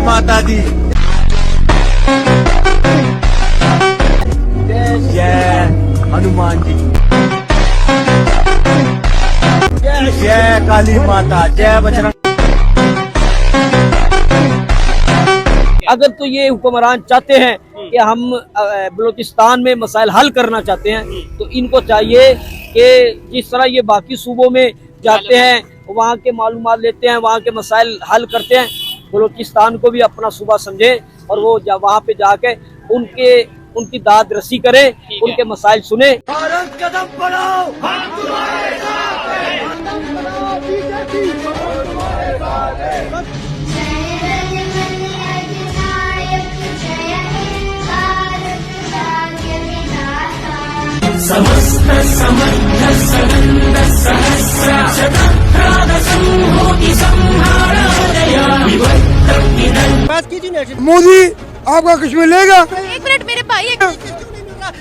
माता दी, जय हनुमान जी, जय काली माता, जय बजरंग। अगर तो ये हुक्मरान चाहते हैं कि हम बलूचिस्तान में मसाइल हल करना चाहते हैं, तो इनको चाहिए कि जिस तरह ये बाकी सूबों में जाते हैं, वहाँ के मालूमात लेते हैं, वहाँ के मसाइल हल करते हैं, बलूचिस्तान को भी अपना सूबा समझे और वो वहाँ पे जाके उनकी दाद रसी करे, उनके मसाइल सुने। भारत कदम बढ़ाओ, हम तुम्हारे साथ हैं। कदम बढ़ाओ बीजेपी, हम तुम्हारे साथ हैं। समस्त समर्थ सनंद सहस्र शतप्राद संहोति संहारोदया विवर्तम निधन। बात कीजिए ना मोदी आपका कश्मीर लेगा? एक मिनट मेरे भाई,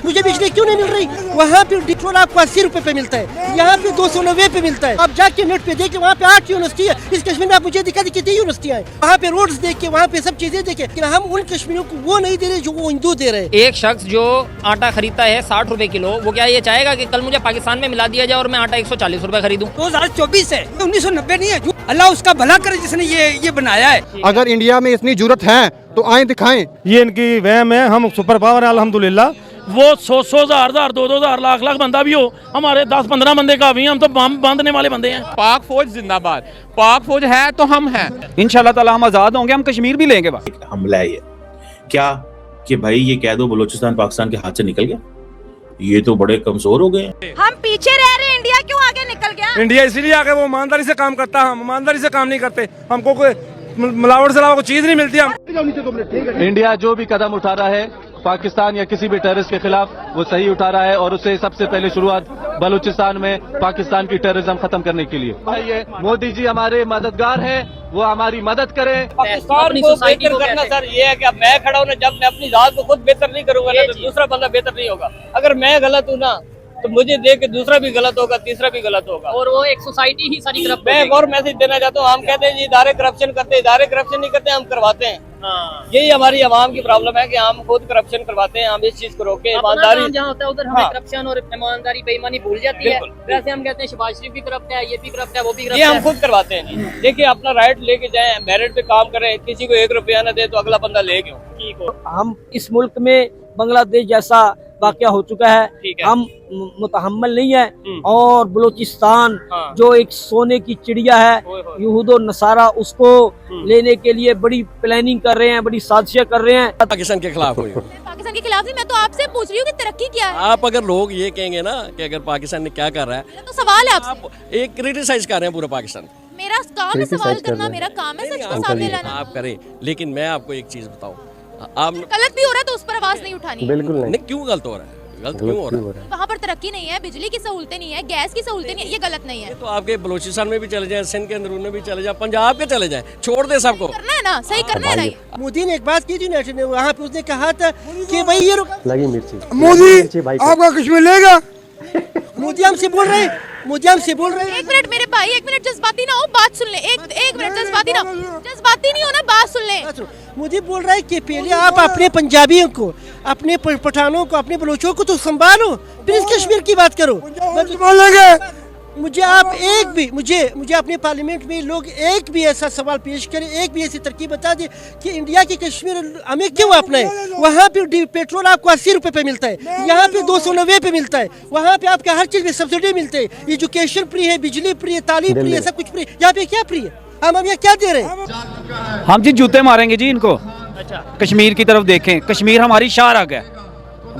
मुझे बिजली क्यों नहीं मिल रही? वहाँ पे पेट्रोल आपको 80 रुपए पे मिलता है, यहाँ पे 290 पे मिलता है। आप जाके नेट पे देखिए, वहाँ पे 8 यूनिवर्सिटी है। इस कश्मीर में आप मुझे दिखा दी कितनी यूनिवर्सिटियाँ हैं। वहाँ पे रोड्स देख के, वहाँ पे सब चीजें देखे, लेकिन हम उन कश्मीरियों को वो नहीं दे रहे जो वो हिंदू दे रहे। एक शख्स जो आटा खरीदता है 60 रुपए किलो, वो क्या ये चाहेगा कि कल मुझे पाकिस्तान में मिला दिया जाए और मैं आटा 140 रुपए खरीदूं? 2024 है, 1990 नहीं है। अल्लाह उसका भला करे जिसने ये बनाया है। अगर इंडिया में इतनी जरूरत है तो आए दिखाएं। ये इनकी वहम है, हम सुपर पावर है अल्हम्दुलिल्लाह। वो 100 हजार 2,000 लाख बंदा भी हो, हमारे 10-15 बंदे का भी, हम तो बम बांधने वाले बंदे हैं। पाक फौज जिंदाबाद, पाक फौज है तो हम हैं। इंशाल्लाह ताला हम आजाद होंगे, हम कश्मीर भी लेंगे। हमला है ये क्या कि भाई ये कह दो बलूचिस्तान पाकिस्तान के हाथ से निकल गया, ये तो बड़े कमजोर हो गए। हम पीछे रह रहे हैं, इंडिया क्यों आगे निकल गया? इंडिया इसीलिए आगे, वो ईमानदारी से काम करता है, हम ईमानदारी से काम नहीं करते, हमको कोई मिलावट से अलावा कोई चीज नहीं मिलती। हम इंडिया जो भी कदम उठा रहा है पाकिस्तान या किसी भी टेररिस्ट के खिलाफ, वो सही उठा रहा है, और उससे सबसे पहले शुरुआत बलूचिस्तान में पाकिस्तान की टेररिज्म खत्म करने के लिए। मोदी जी हमारे मददगार हैं, वो हमारी मदद करें। पाकिस्तान को बेहतर करना सर ये है कि अब मैं खड़ा हूँ ना, जब मैं अपनी जात को खुद बेहतर नहीं करूंगा ना, तो दूसरा बंदा बेहतर नहीं होगा। अगर मैं गलत हूँ ना, तो मुझे देख के दूसरा भी गलत होगा, तीसरा भी गलत होगा, और वो एक सोसाइटी ही सारी करप्ट। मैं एक और मैसेज देना चाहता हूँ, हम कहते हैं जी इदारे करप्शन करते हैं, इदारे करप्शन नहीं करते, हम करवाते हैं। यही हमारी आवाम की प्रॉब्लम है कि हम खुद करप्शन करवाते हैं। हम इस चीज को रोके, ईमानदारी जहाँ होता है उधर हमें करप्शन और ईमानदारी बेईमानी भूल जाती है। वैसे हम कहते हैं शहबाज शरीफ भी करप्ट है, ये भी करप्ट है, वो भी करप्ट है, ये हम खुद करवाते हैं। देखिए अपना राइट लेके जाए, मेरिट पे काम करें, किसी को 1 रुपया न दे तो अगला बंदा ले क्यों? हम इस मुल्क में बांग्लादेश जैसा वाकया हो चुका है, हम मुतहम्मल नहीं है। और बलूचिस्तान जो एक सोने की चिड़िया है, यहूदो नसारा उसको लेने के लिए बड़ी प्लानिंग कर रहे हैं, बड़ी साजिशें कर रहे हैं। पाकिस्तान के खिलाफ हुई, पाकिस्तान के खिलाफ नहीं, मैं तो आपसे पूछ रही हूँ कि तरक्की क्या है। आप अगर लोग ये कहेंगे ना कि अगर पाकिस्तान ने क्या कर रहा है, तो सवाल है आप एक क्रिटिसाइज कर रहे हैं पूरा पाकिस्तान। मेरा काम है सवाल करना, मेरा काम है सच को सामने लाना। आप करें, लेकिन मैं आपको एक चीज बताऊँ, आप गलत भी हो रहा है तो उस पर आवाज नहीं उठानी। बिल्कुल नहीं। क्यों गलत हो रहा है? गलत क्यों हो रहा है? वहाँ पर तरक्की नहीं है, बिजली की सहूलतें नहीं है, गैस की सहूलतें नहीं है, ये गलत नहीं है। तो आपके बलूचिस्तान में भी चले जाए, सिंध के अंदरून में भी चले जाए, पंजाब के चले जाए, छोड़ दे सबको। करना है ना, सही करना है ना। मोदी ने एक बात की थी ना, वहाँ पे उसने कहा था कि भाई ये लगी मिर्ची, मोदी आपका कश्मीर लेगा? मोदी हमसे बोल रहे, मोदी हमसे बोल रहे। एक मिनट मेरे भाई, एक मिनट जज्बाती ना हो, बात सुन ले। एक मिनट जज्बाती ना हो, जज्बाती नहीं हो ना, बात सुन ले। मोदी बोल रहा है कि पहले आप अपने पंजाबियों को, अपने पठानों को, अपने बलोचों को तो संभालो, फिर इस कश्मीर की बात करो। मुझे आप एक भी मुझे अपने पार्लियामेंट में लोग एक भी ऐसा सवाल पेश करें, एक भी ऐसी तरकीब बता दे कि इंडिया की कश्मीर हमें क्यों अपनाए। वहाँ पे पेट्रोल आपको 80 रुपए पे मिलता है, यहाँ पे 290 पे मिलता है। वहाँ पे आपका हर चीज में सब्सिडी मिलते हैं, एजुकेशन फ्री है, बिजली फ्री है, तालीम फ्री है, सब कुछ फ्री। यहाँ पे क्या फ्री है? हम अब यहाँ क्या दे रहे हैं? हम जी जूते मारेंगे जी इनको। अच्छा, कश्मीर की तरफ देखें, कश्मीर हमारी शाहराग है।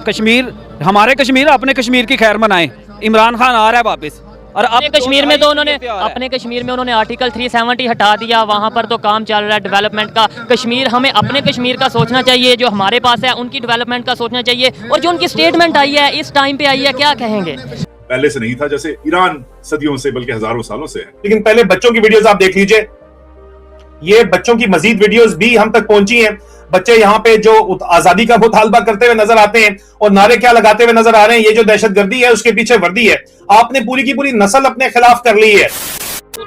कश्मीर हमारे कश्मीर, अपने कश्मीर की खैर मनाएं। इमरान खान आ रहा है वापस, और अपने कश्मीर में तो उन्होंने आर्टिकल 370 हटा दिया। वहाँ पर तो काम चल रहा है डेवलपमेंट का। कश्मीर, हमें अपने कश्मीर का सोचना चाहिए, जो हमारे पास है उनकी डेवलपमेंट का सोचना चाहिए। और जो उनकी स्टेटमेंट आई है इस टाइम पे आई है, क्या कहेंगे? पहले से नहीं था, जैसे ईरान सदियों से बल्कि हजारों सालों से है। लेकिन पहले बच्चों की वीडियोस आप देख लीजिए, ये बच्चों की मजीद वीडियोस भी हम तक पहुंची हैं। बच्चे यहाँ पे जो आजादी का मुतालबा करते हुए नजर आते हैं और नारे क्या लगाते हुए नजर आ रहे हैं, ये जो दहशतगर्दी है उसके पीछे वर्दी है। आपने पूरी की पूरी नस्ल अपने खिलाफ कर ली है।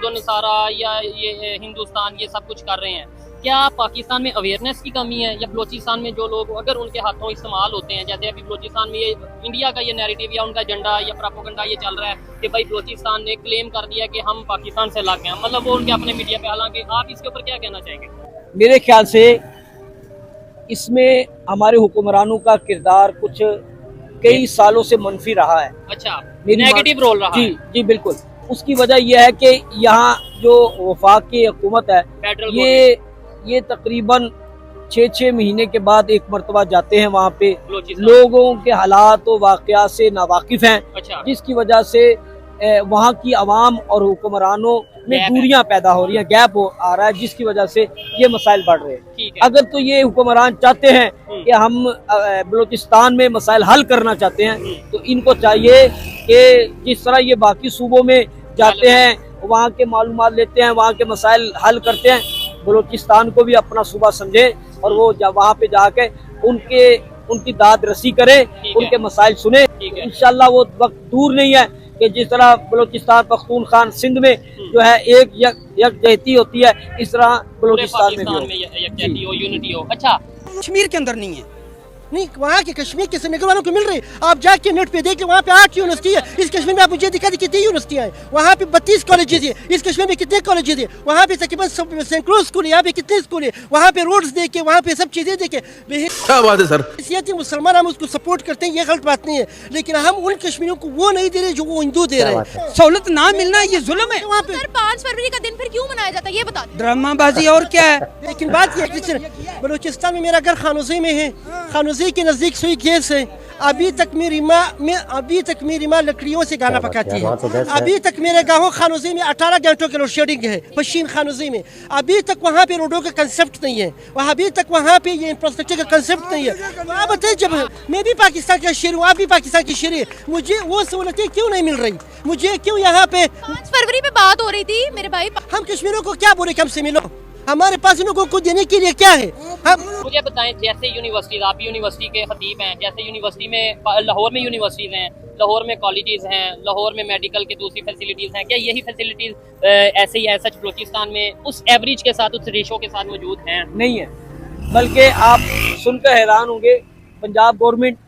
नसारा या ये हिंदुस्तान ये सब कुछ कर रहे हैं, क्या पाकिस्तान में अवेयरनेस की कमी है या बलोचिस्तान में जो लोग अगर उनके हाथों इस्तेमाल होते हैं, जैसे अभी बलोचिस्तान में ये इंडिया का ये नैरेटिव या उनका एजेंडा या प्रोपेगेंडा ये चल रहा है कि भाई बलोचिस्तान ने क्लेम कर दिया कि हम पाकिस्तान से अलग हैं, मतलब वो उनके अपने मीडिया पे, हालांकि आप इसके ऊपर क्या कहना चाहेंगे? मेरे ख्याल से इसमें हमारे हुक्मरानों का किरदार कुछ कई सालों से मनफी रहा है। अच्छा, नेगेटिव रोल रहा है। जी बिल्कुल। उसकी वजह यह है कि यहाँ जो वफाक की हुकूमत है ये तकरीबन 6-6 महीने के बाद एक मरतबा जाते हैं वहाँ पे, लोगों के हालात व वाक़यात से नावाकिफ हैं। अच्छा। जिसकी वजह से वहाँ की आवाम और हुक्मरानों में दूरियां पैदा हो रही हैं, गैप आ रहा है, जिसकी वजह से ये मसाइल बढ़ रहे हैं। अगर तो ये हुक्मरान चाहते हैं कि हम बलूचिस्तान में मसाइल हल करना चाहते हैं तो इनको चाहिए कि जिस तरह ये बाकी सूबों में जाते हैं, वहाँ के मालूमात लेते हैं, वहाँ के मसाइल हल करते हैं, बलूचिस्तान को भी अपना सूबा समझे और वो वहाँ पे जाके उनकी दाद रसी करें, उनके मसाइल सुने। इंशाल्लाह वो वक्त दूर नहीं है कि जिस तरह बलूचिस्तान पख्तूनख्वा सिंध में जो है एक यकजहती होती है, इस तरह बलूचिस्तान में यकजहती हो, यूनिटी हो। अच्छा, कश्मीर के अंदर नहीं है, नहीं वहाँ के कश्मीर के निकल वालों को मिल रही। आप जाके नेट पे देख, वहाँ पे 8 यूनिवर्सिटी है। इस कश्मीर में आप मुझे दिखा दी कितनी यूनिवर्सिटियाँ हैं। वहाँ पे 32 कॉलेजेस है। इस कश्मीर में कितने कॉलेजेस है? वहाँ पे तकरीबन सैकड़ों स्कूल है। यहाँ पे कितने स्कूल है? वहाँ पे रोड्स देखे, वहाँ पे सब चीजें देखे। क्या बात है सर? मुसलमान हम उसको सपोर्ट करते हैं, ये गलत बात नहीं है, लेकिन हम उन कश्मीरियों को वो नहीं दे रहे जो वो हिंदू दे रहे हैं। सहूलत ना मिलना ये जुल्म है। वहाँ पे 5 फरवरी का दिन फिर क्यों मनाया जाता है ये बता दो। ड्रामाबाजी और क्या है? लेकिन बात ये बलूचिस्तान में मेरा घर खानोज़ी में है, खानोज़ी के नजदीक सुई गैस है। अभी तक मेरी माँ लकड़ियों से गाना पकाती है। अभी तक मेरे गाँव खानोज़ी में 18 घंटों की लोड शेडिंग है, पश्चिम खानोज़ी में। अभी तक वहाँ पे रोडों का कंसेप्ट नहीं है, अभी तक वहाँ पे ये इंफ्रास्ट्रक्चर का कंसेप्ट नहीं है। आप बताइए, जब मैं भी पाकिस्तान का शहरी हूँ, आप भी पाकिस्तान की शहरी है, मुझे वो सहूलतें क्यों नहीं मिल रही? मुझे क्यों यहाँ पे 5 फरवरी पे बात हो रही थी मेरे भाई, हम कश्मीरियों को क्या बोले कि हमसे मिलो? हमारे पास इन लोगों को देने के लिए क्या है? हम मुझे बताएं, जैसे यूनिवर्सिटीज, आप यूनिवर्सिटी के खतीब हैं, जैसे यूनिवर्सिटी में लाहौर में यूनिवर्सिटीज हैं, लाहौर में कॉलेजेस हैं, लाहौर में मेडिकल की दूसरी फैसिलिटीज हैं, क्या यही फैसिलिटीज ऐसे ही सच बलूचिस्तान में उस एवरेज के साथ, उस रेशो के साथ मौजूद हैं? नहीं है, बल्कि आप सुनकर हैरान होंगे, पंजाब गवर्नमेंट,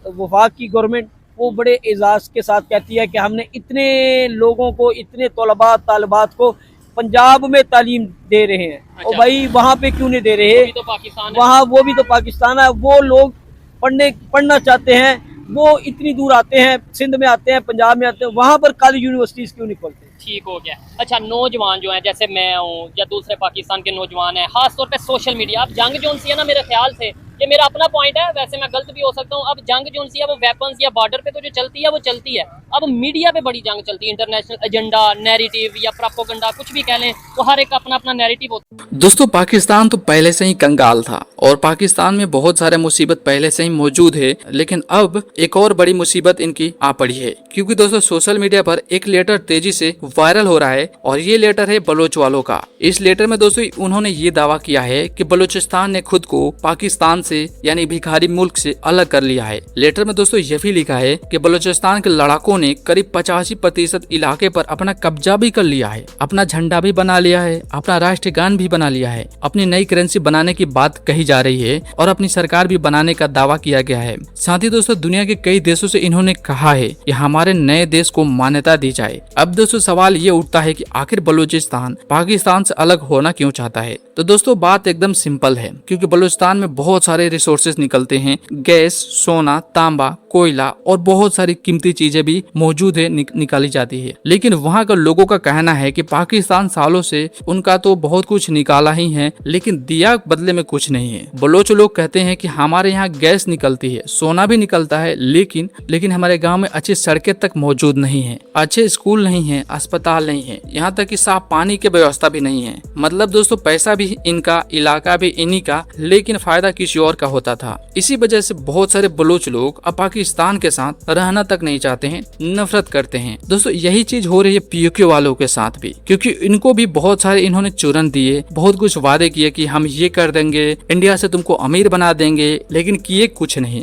वफाक की गवर्नमेंट वो बड़े एजाज के साथ कहती है कि हमने इतने लोगों को, इतने तलबा तालिबात को पंजाब में तालीम दे रहे हैं। अच्छा। और भाई वहाँ पे क्यों नहीं दे रहे? तो पाकिस्तान है। वहाँ वो भी तो पाकिस्तान है। वो लोग पढ़ना चाहते हैं, वो इतनी दूर आते हैं, सिंध में आते हैं, पंजाब में आते हैं, वहाँ पर कॉलेज यूनिवर्सिटीज क्यों नहीं खोलते? ठीक हो गया। अच्छा, नौजवान जो हैं, जैसे मैं हूँ या दूसरे पाकिस्तान के नौजवान हैं, खास तौर पे सोशल मीडिया, अब जंग जो सी है ना, मेरे ख्याल से ये मेरा अपना पॉइंट है, वैसे मैं गलत भी हो सकता हूँ, अब जंग जो सी है वो वेपन्स या बॉर्डर पे तो जो चलती है वो चलती है, अब मीडिया पे बड़ी जंग चलती है। इंटरनेशनल एजेंडा, नैरेटिव या प्रोपेगेंडा, कुछ भी कह लें, वो हर एक अपना अपना नैरेटिव होता है। दोस्तों, पाकिस्तान तो पहले से ही कंगाल था और पाकिस्तान में बहुत सारे मुसीबत पहले से ही मौजूद है, लेकिन अब एक और बड़ी मुसीबत इनकी आ पड़ी है, क्योंकि दोस्तों सोशल मीडिया पर एक लेटर तेजी से वायरल हो रहा है और ये लेटर है बलोच वालों का। इस लेटर में दोस्तों उन्होंने ये दावा किया है कि बलूचिस्तान ने खुद को पाकिस्तान से यानी भिखारी मुल्क से अलग कर लिया है। लेटर में दोस्तों ये भी लिखा है कि बलूचिस्तान के लड़ाकों ने करीब 85% इलाके पर अपना कब्जा भी कर लिया है, अपना झंडा भी बना लिया है, अपना राष्ट्रीय गान भी बना लिया है, अपनी नई करेंसी बनाने की बात कही जा रही है और अपनी सरकार भी बनाने का दावा किया गया है। साथ ही दोस्तों दुनिया के कई देशों से इन्होंने कहा है कि हमारे नए देश को मान्यता दी जाए। अब दोस्तों सवाल ये उठता है कि आखिर बलूचिस्तान पाकिस्तान से अलग होना क्यों चाहता है? तो दोस्तों बात एकदम सिंपल है, क्योंकि बलूचिस्तान में बहुत सारे रिसोर्सेज निकलते हैं, गैस, सोना, तांबा, कोयला और बहुत सारी कीमती चीजें भी मौजूद है, निकाली जाती है। लेकिन वहाँ का लोगों का कहना है कि पाकिस्तान सालों से उनका तो बहुत कुछ निकाला ही है, लेकिन दिया बदले में कुछ नहीं है। बलोच लोग कहते हैं कि हमारे यहाँ गैस निकलती है, सोना भी निकलता है, लेकिन हमारे गाँव में अच्छी सड़कें तक मौजूद नहीं है, अच्छे स्कूल नहीं है, अस्पताल नहीं है, यहाँ तक कि साफ पानी की व्यवस्था भी नहीं है। मतलब दोस्तों पैसा भी इनका, इलाका भी इन्हीं का, लेकिन फायदा किसी और का होता था। इसी वजह से बहुत सारे बलूच लोग अब पाकिस्तान के साथ रहना तक नहीं चाहते हैं, नफरत करते हैं। दोस्तों यही चीज हो रही है पीओके वालों के साथ भी, क्योंकि इनको भी बहुत सारे इन्होंने चूरन दिए, बहुत कुछ वादे किए कि हम ये कर देंगे, इंडिया से तुमको अमीर बना देंगे, लेकिन किए कुछ नहीं।